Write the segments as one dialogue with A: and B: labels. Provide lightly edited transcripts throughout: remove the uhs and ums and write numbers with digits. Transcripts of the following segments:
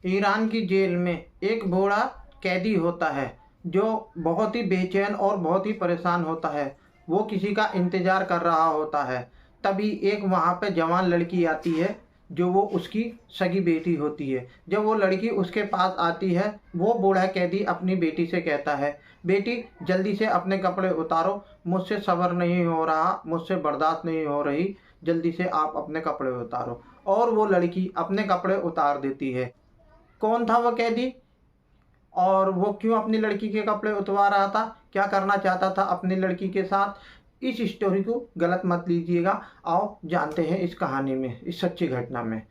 A: Iran की jail में एक बूढ़ा कैदी होता है जो बहुत ही बेचैन और बहुत ही परेशान होता है। वो किसी का इंतज़ार कर रहा होता है। तभी एक वहाँ पे जवान लड़की आती है जो वो उसकी सगी बेटी होती है। जब वो लड़की उसके पास आती है, वो बूढ़ा कैदी अपनी बेटी से कहता है, बेटी जल्दी से अपने कपड़े उतारो, मुझसे सब्र नहीं हो रहा, मुझसे बर्दाश्त नहीं हो रही, जल्दी से आप अपने कपड़े उतारो। और वो लड़की अपने कपड़े उतार देती है। कौन था वो कैदी और वो क्यों अपनी लड़की के कपड़े उतरवा रहा था, क्या करना चाहता था अपनी लड़की के साथ, इस स्टोरी को गलत मत लीजिएगा। आओ जानते हैं इस कहानी में, इस सच्ची घटना में।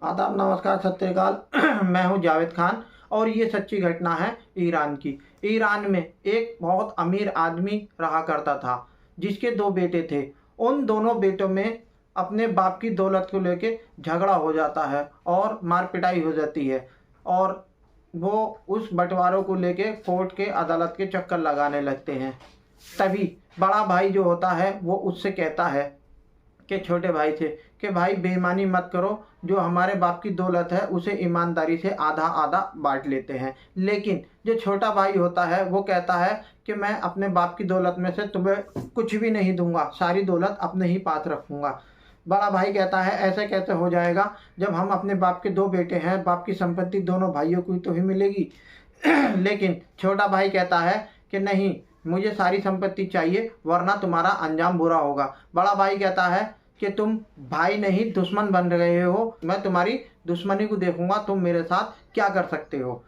A: आदाब, नमस्कार, सत श्री अकाल। मैं हूं जावेद खान और ये सच्ची घटना है ईरान की। ईरान में एक बहुत अमीर आदमी रहा करता था जिसके दो बेटे थे। उन दोनों बेटों में अपने बाप की दौलत को लेके झगड़ा हो जाता है और मार पिटाई हो जाती है। और वो उस बंटवारों को लेके कोर्ट के अदालत के चक्कर लगाने लगते हैं। तभी बड़ा भाई जो होता है वो उससे कहता है कि छोटे भाई से कि भाई बेईमानी मत करो, जो हमारे बाप की दौलत है उसे ईमानदारी से आधा आधा बांट लेते हैं। लेकिन जो छोटा भाई होता है वो कहता है कि मैं अपने बाप की दौलत में से तुम्हें कुछ भी नहीं दूंगा, सारी दौलत अपने ही पास रखूंगा। बड़ा भाई कहता है ऐसे कैसे हो जाएगा, जब हम अपने बाप के दो बेटे हैं, बाप की संपत्ति दोनों भाइयों को ही तो ही मिलेगी। लेकिन छोटा भाई कहता है कि नहीं, मुझे सारी संपत्ति चाहिए वरना तुम्हारा अंजाम बुरा होगा। बड़ा भाई कहता है कि तुम भाई नहीं दुश्मन बन रहे हो, मैं तुम्हारी दुश्मनी को देखूंगा, तुम मेरे साथ क्या कर सकते हो।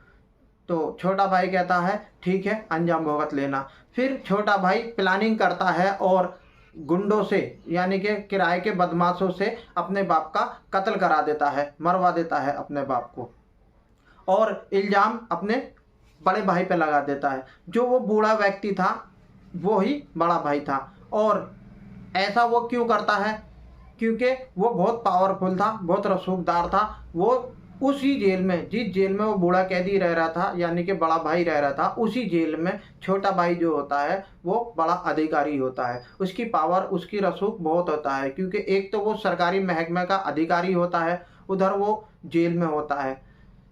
A: तो छोटा भाई कहता है ठीक है, अंजाम भुगत लेना। फिर छोटा भाई प्लानिंग करता है और गुंडों से यानी कि किराए के बदमाशों से अपने बाप का कत्ल करा देता है, मरवा देता है अपने बाप को और इल्ज़ाम अपने बड़े भाई पे लगा देता है। जो वो बूढ़ा व्यक्ति था वो ही बड़ा भाई था। और ऐसा वो क्यों करता है, क्योंकि वो बहुत पावरफुल था, बहुत रसूखदार था। वो उसी जेल में, जिस जेल में वो बूढ़ा कैदी रह रहा था यानी कि बड़ा भाई रह रहा था, उसी जेल में छोटा भाई जो होता है वो बड़ा अधिकारी होता है। उसकी पावर, उसकी रसूख बहुत होता है, क्योंकि एक तो वो सरकारी महकमे का अधिकारी होता है, उधर वो जेल में होता है।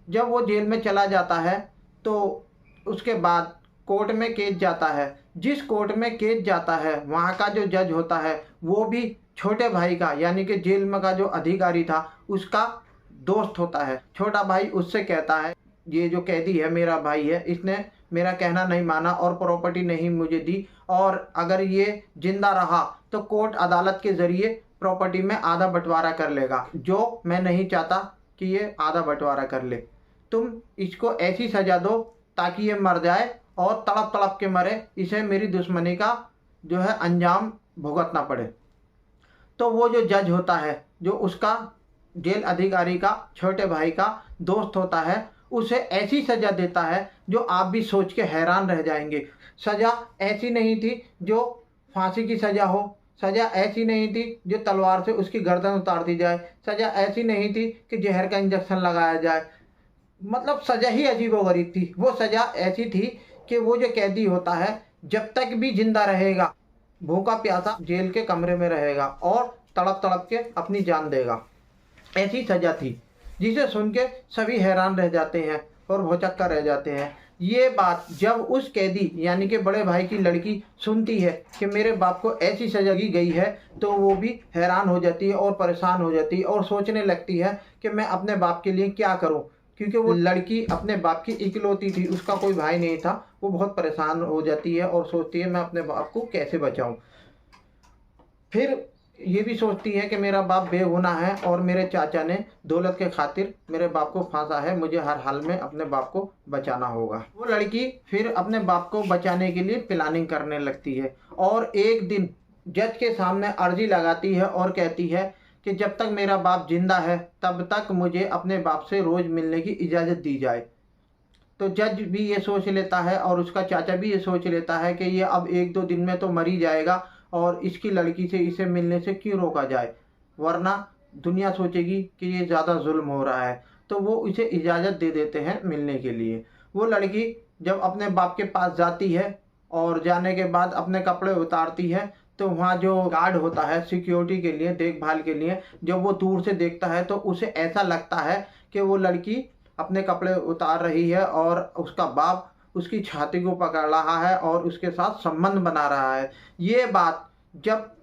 A: जब वो जेल में चला जाता है तो उसके बाद कोर्ट में केस जाता है। जिस कोर्ट में केस जाता है वहाँ का जो जज होता है वो भी छोटे भाई का यानी कि जेल में का जो अधिकारी था उसका दोस्त होता है। छोटा भाई उससे कहता है ये जो कैदी है मेरा भाई है, इसने मेरा कहना नहीं माना और प्रॉपर्टी नहीं मुझे दी, और अगर ये जिंदा रहा तो कोर्ट अदालत के ज़रिए प्रॉपर्टी में आधा बंटवारा कर लेगा, जो मैं नहीं चाहता कि ये आधा बंटवारा कर ले। तुम इसको ऐसी सज़ा दो ताकि ये मर जाए और तड़प तड़प के मरे, इसे मेरी दुश्मनी का जो है अंजाम भुगतना पड़े। तो वो जो जज होता है, जो उसका जेल अधिकारी का छोटे भाई का दोस्त होता है, उसे ऐसी सज़ा देता है जो आप भी सोच के हैरान रह जाएंगे। सज़ा ऐसी नहीं थी जो फांसी की सज़ा हो, सज़ा ऐसी नहीं थी जो तलवार से उसकी गर्दन उतार दी जाए, सज़ा ऐसी नहीं थी कि जहर का इंजेक्शन लगाया जाए। मतलब सज़ा ही अजीबोगरीब थी। वो सज़ा ऐसी थी कि वो जो कैदी होता है जब तक भी जिंदा रहेगा भूखा प्यासा जेल के कमरे में रहेगा और तड़प तड़प के अपनी जान देगा। ऐसी सज़ा थी जिसे सुन के सभी हैरान रह जाते हैं और भौचक्का रह जाते हैं। ये बात जब उस कैदी यानी कि बड़े भाई की लड़की सुनती है कि मेरे बाप को ऐसी सज़ा दी गई है, तो वो भी हैरान हो जाती है और परेशान हो जाती है और सोचने लगती है कि मैं अपने बाप के लिए क्या करूं, क्योंकि वो लड़की अपने बाप की इकलौती थी, उसका कोई भाई नहीं था। वो बहुत परेशान हो जाती है और सोचती है मैं अपने बाप को कैसे बचाऊं। फिर ये भी सोचती है कि मेरा बाप बेगुनाह है और मेरे चाचा ने दौलत के खातिर मेरे बाप को फांसा है, मुझे हर हाल में अपने बाप को बचाना होगा। वो लड़की फिर अपने बाप को बचाने के लिए प्लानिंग करने लगती है और एक दिन जज के सामने अर्जी लगाती है और कहती है कि जब तक मेरा बाप जिंदा है तब तक मुझे अपने बाप से रोज़ मिलने की इजाज़त दी जाए। तो जज भी ये सोच लेता है और उसका चाचा भी ये सोच लेता है कि ये अब एक दो दिन में तो मर ही जाएगा और इसकी लड़की से इसे मिलने से क्यों रोका जाए, वरना दुनिया सोचेगी कि ये ज़्यादा जुल्म हो रहा है। तो वो इसे इजाज़त दे देते हैं मिलने के लिए। वो लड़की जब अपने बाप के पास जाती है और जाने के बाद अपने कपड़े उतारती है तो वहाँ जो गार्ड होता है सिक्योरिटी के लिए, देखभाल के लिए, जब वो दूर से देखता है तो उसे ऐसा लगता है कि वो लड़की अपने कपड़े उतार रही है और उसका बाप उसकी छाती को पकड़ रहा है और उसके साथ संबंध बना रहा है। ये बात जब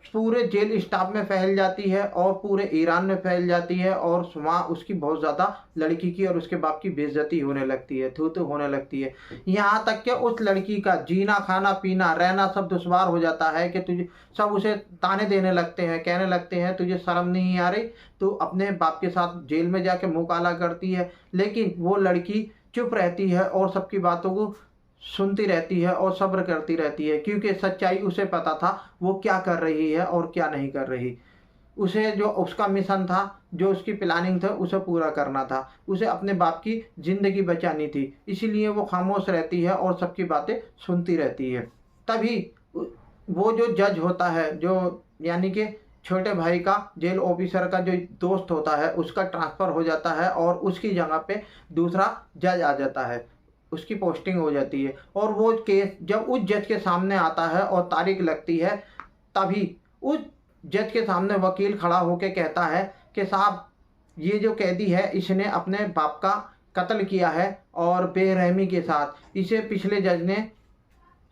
A: पूरे जेल स्टाफ में फैल जाती है और पूरे ईरान में फैल जाती है और वहाँ उसकी बहुत ज़्यादा लड़की की और उसके बाप की बेइज्जती होने लगती है, थू थू होने लगती है। यहाँ तक कि उस लड़की का जीना खाना पीना रहना सब दुश्वार हो जाता है कि तुझे सब उसे ताने देने लगते हैं, कहने लगते हैं तुझे शर्म नहीं आ रही, तू अपने बाप के साथ जेल में जाके मुँह काला करती है। लेकिन वो लड़की चुप रहती है और सबकी बातों को सुनती रहती है और सब्र करती रहती है, क्योंकि सच्चाई उसे पता था वो क्या कर रही है और क्या नहीं कर रही। उसे जो उसका मिशन था, जो उसकी प्लानिंग था, उसे पूरा करना था। उसे अपने बाप की ज़िंदगी बचानी थी, इसीलिए वो खामोश रहती है और सबकी बातें सुनती रहती है। तभी वो जो जज होता है, जो यानी कि छोटे भाई का जेल ऑफिसर का जो दोस्त होता है, उसका ट्रांसफ़र हो जाता है और उसकी जगह पे दूसरा जज आ जाता है, उसकी पोस्टिंग हो जाती है। और वो केस जब उस जज के सामने आता है और तारीख लगती है, तभी उस जज के सामने वकील खड़ा होकर कहता है कि साहब, ये जो कैदी है इसने अपने बाप का कत्ल किया है और बेरहमी के साथ। इसे पिछले जज ने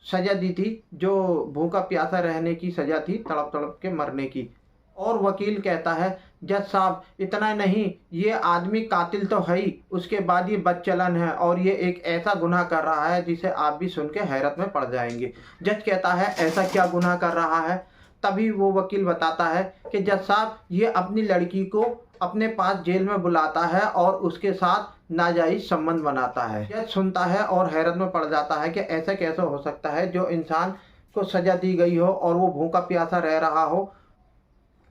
A: सज़ा दी थी, जो भूखा प्यासा रहने की सज़ा थी, तड़प तड़प के मरने की। और वकील कहता है, जज साहब इतना नहीं, ये आदमी कातिल तो है ही, उसके बाद ये बदचलन है और ये एक ऐसा गुनाह कर रहा है जिसे आप भी सुन के हैरत में पड़ जाएंगे। जज कहता है, ऐसा क्या गुनाह कर रहा है? तभी वो वकील बताता है कि जज साहब, ये अपनी लड़की को अपने पास जेल में बुलाता है और उसके साथ नाजायज़ संबंध बनाता है। जज सुनता है और हैरत में पड़ जाता है कि ऐसा कैसे हो सकता है, जो इंसान को सज़ा दी गई हो और वो भूखा प्यासा रह रहा हो,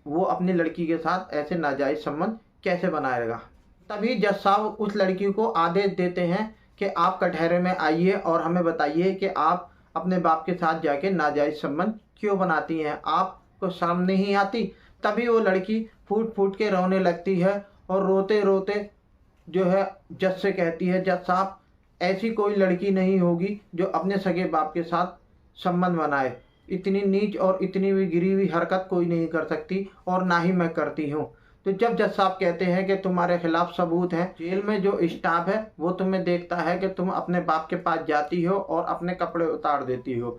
A: वो अपनी लड़की के साथ ऐसे नाजायज़ संबंध कैसे बनाएगा। तभी जज साहब उस लड़की को आदेश देते हैं कि आप कटहरे में आइए और हमें बताइए कि आप अपने बाप के साथ जाके नाजायज़ संबंध क्यों बनाती हैं, आपको शर्म नहीं आती? तभी वो लड़की फूट फूट के रोने लगती है और रोते रोते जो है जज से कहती है, जज साहब ऐसी कोई लड़की नहीं होगी जो अपने सगे बाप के साथ संबंध बनाए। इतनी नीच और इतनी भी गिरी हुई हरकत कोई नहीं कर सकती और ना ही मैं करती हूँ। तो जब जज साहब कहते हैं कि तुम्हारे खिलाफ सबूत हैं, जेल में जो स्टाफ है वो तुम्हें देखता है कि तुम अपने बाप के पास जाती हो और अपने कपड़े उतार देती हो।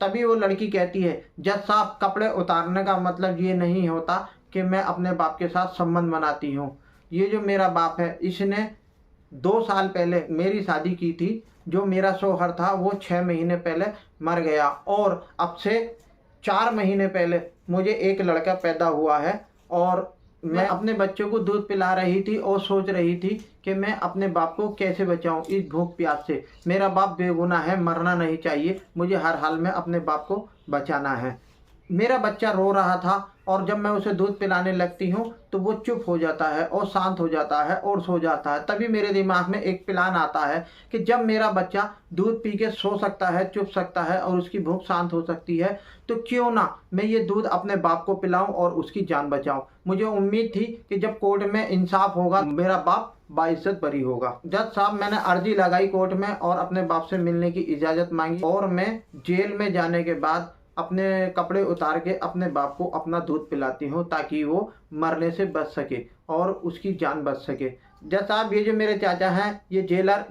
A: तभी वो लड़की कहती है, जज साहब कपड़े उतारने का मतलब ये नहीं होता कि मैं अपने बाप के साथ संबंध बनाती हूँ। ये जो मेरा बाप है, इसने 2 साल पहले मेरी शादी की थी। जो मेरा शौहर था वो 6 महीने पहले मर गया और अब से 4 महीने पहले मुझे एक लड़का पैदा हुआ है और मैं अपने बच्चों को दूध पिला रही थी और सोच रही थी कि मैं अपने बाप को कैसे बचाऊं इस भूख प्यास से। मेरा बाप बेगुनाह है, मरना नहीं चाहिए, मुझे हर हाल में अपने बाप को बचाना है। मेरा बच्चा रो रहा था और जब मैं उसे दूध पिलाने लगती हूँ तो वो चुप हो जाता है और शांत हो जाता है और सो जाता है। तभी मेरे दिमाग में एक प्लान आता है कि जब मेरा बच्चा दूध पी के सो सकता है, चुप सकता है और उसकी भूख शांत हो सकती है, तो क्यों ना मैं ये दूध अपने बाप को पिलाऊं और उसकी जान बचाऊं। मुझे उम्मीद थी कि जब कोर्ट में इंसाफ होगा, मेरा बाप बाइज्जत बरी होगा। जज साहब, मैंने अर्जी लगाई कोर्ट में और अपने बाप से मिलने की इजाज़त मांगी और मैं जेल में जाने के बाद अपने कपड़े उतार के अपने बाप को अपना दूध पिलाती हूँ ताकि वो मरने से बच सके और उसकी जान बच सके। जज साहब, ये जो मेरे चाचा हैं, ये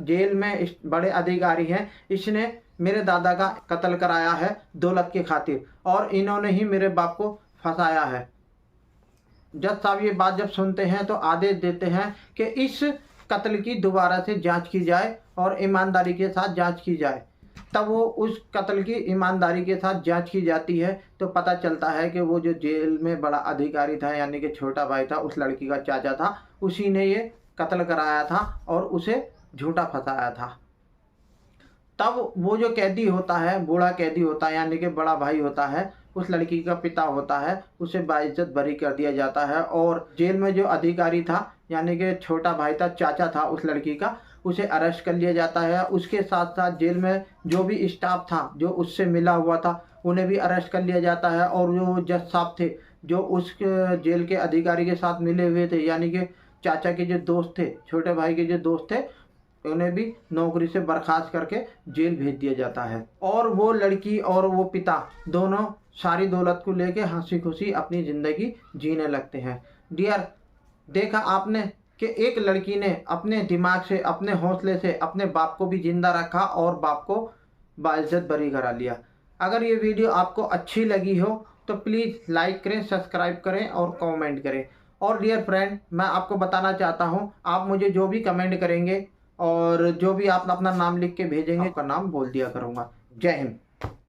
A: जेल में बड़े अधिकारी हैं। इसने मेरे दादा का कत्ल कराया है दौलत की खातिर और इन्होंने ही मेरे बाप को फंसाया है। जज साहब ये बात जब सुनते हैं तो आदेश देते हैं कि इस कत्ल की दोबारा से जांच की जाए और ईमानदारी के साथ जांच की जाए। तब वो उस कत्ल की ईमानदारी के साथ जांच की जाती है तो पता चलता है कि वो जो जेल में बड़ा अधिकारी था, यानी कि छोटा भाई था, उस लड़की का चाचा था, उसी ने ये कत्ल कराया था और उसे झूठा फंसाया था। तब वो जो कैदी होता है, बूढ़ा कैदी होता है, यानी कि बड़ा भाई होता है, उस लड़की का पिता होता है, उसे बाइज्जत बरी कर दिया जाता है और जेल में जो अधिकारी था, यानी कि छोटा भाई था, चाचा था उस लड़की का, उसे अरेस्ट कर लिया जाता है। उसके साथ साथ जेल में जो भी स्टाफ था जो उससे मिला हुआ था, उन्हें भी अरेस्ट कर लिया जाता है और जो जज साहब थे जो उस जेल के अधिकारी के साथ मिले हुए थे, यानी कि चाचा के जो दोस्त थे, छोटे भाई के जो दोस्त थे, उन्हें भी नौकरी से बर्खास्त करके जेल भेज दिया जाता है। और वो लड़की और वो पिता दोनों सारी दौलत को लेके हंसी खुशी अपनी ज़िंदगी जीने लगते हैं। डियर, देखा आपने कि एक लड़की ने अपने दिमाग से, अपने हौसले से अपने बाप को भी जिंदा रखा और बाप को बाइज्जत बरी करा लिया। अगर ये वीडियो आपको अच्छी लगी हो तो प्लीज़ लाइक करें, सब्सक्राइब करें और कमेंट करें। और डियर फ्रेंड, मैं आपको बताना चाहता हूँ, आप मुझे जो भी कमेंट करेंगे और जो भी आप अपना नाम लिख के भेजेंगे, आपका नाम बोल दिया करूँगा। जय हिंद।